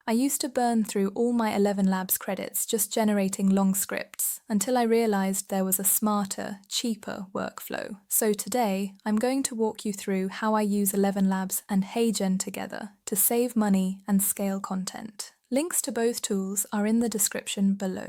I used to burn through all my ElevenLabs credits just generating long scripts until I realized there was a smarter, cheaper workflow. So today, I'm going to walk you through how I use ElevenLabs and HeyGen together to save money and scale content. Links to both tools are in the description below.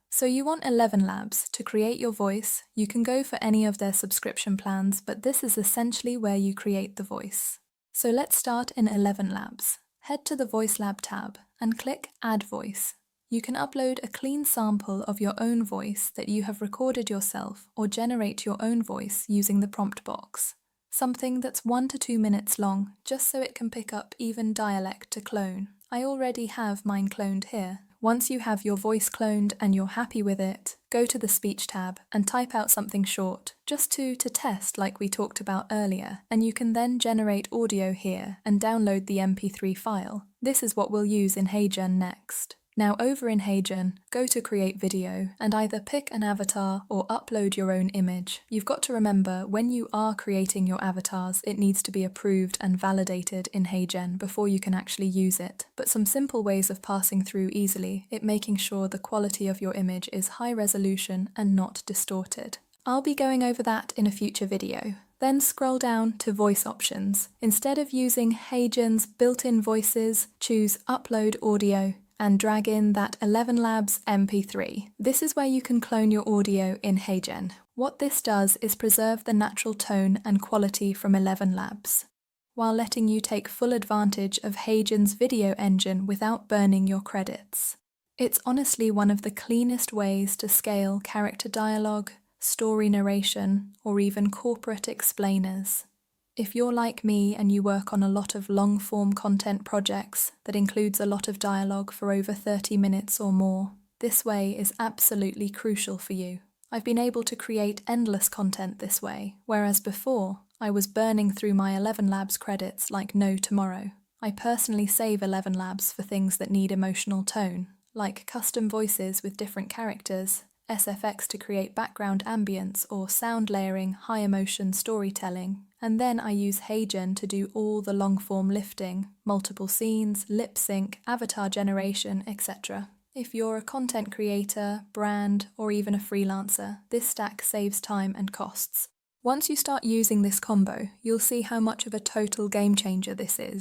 So you want ElevenLabs to create your voice. You can go for any of their subscription plans, but this is essentially where you create the voice. So let's start in ElevenLabs. Head to the Voice Lab tab and click Add Voice. You can upload a clean sample of your own voice that you have recorded yourself or generate your own voice using the prompt box. Something that's 1 to 2 minutes long, just so it can pick up even dialect to clone. I already have mine cloned here. Once you have your voice cloned and you're happy with it, go to the Speech tab and type out something short, just to test like we talked about earlier, and you can then generate audio here and download the MP3 file. This is what we'll use in HeyGen next. Now over in HeyGen, go to Create Video and either pick an avatar or upload your own image. You've got to remember, when you are creating your avatars, it needs to be approved and validated in HeyGen before you can actually use it. But some simple ways of passing through easily, making sure the quality of your image is high resolution and not distorted. I'll be going over that in a future video. Then scroll down to Voice Options. Instead of using HeyGen's built-in voices, choose Upload Audio and drag in that ElevenLabs MP3. This is where you can clone your audio in HeyGen. What this does is preserve the natural tone and quality from ElevenLabs, while letting you take full advantage of HeyGen's video engine without burning your credits. It's honestly one of the cleanest ways to scale character dialogue, story narration, or even corporate explainers. If you're like me and you work on a lot of long-form content projects that includes a lot of dialogue for over 30 minutes or more, this way is absolutely crucial for you. I've been able to create endless content this way, whereas before, I was burning through my ElevenLabs credits like no tomorrow. I personally save ElevenLabs for things that need emotional tone, like custom voices with different characters, SFX to create background ambience or sound layering, high emotion storytelling, and then I use HeyGen to do all the long form lifting, multiple scenes, lip sync, avatar generation, etc. If you're a content creator, brand, or even a freelancer, this stack saves time and costs. Once you start using this combo, you'll see how much of a total game changer this is.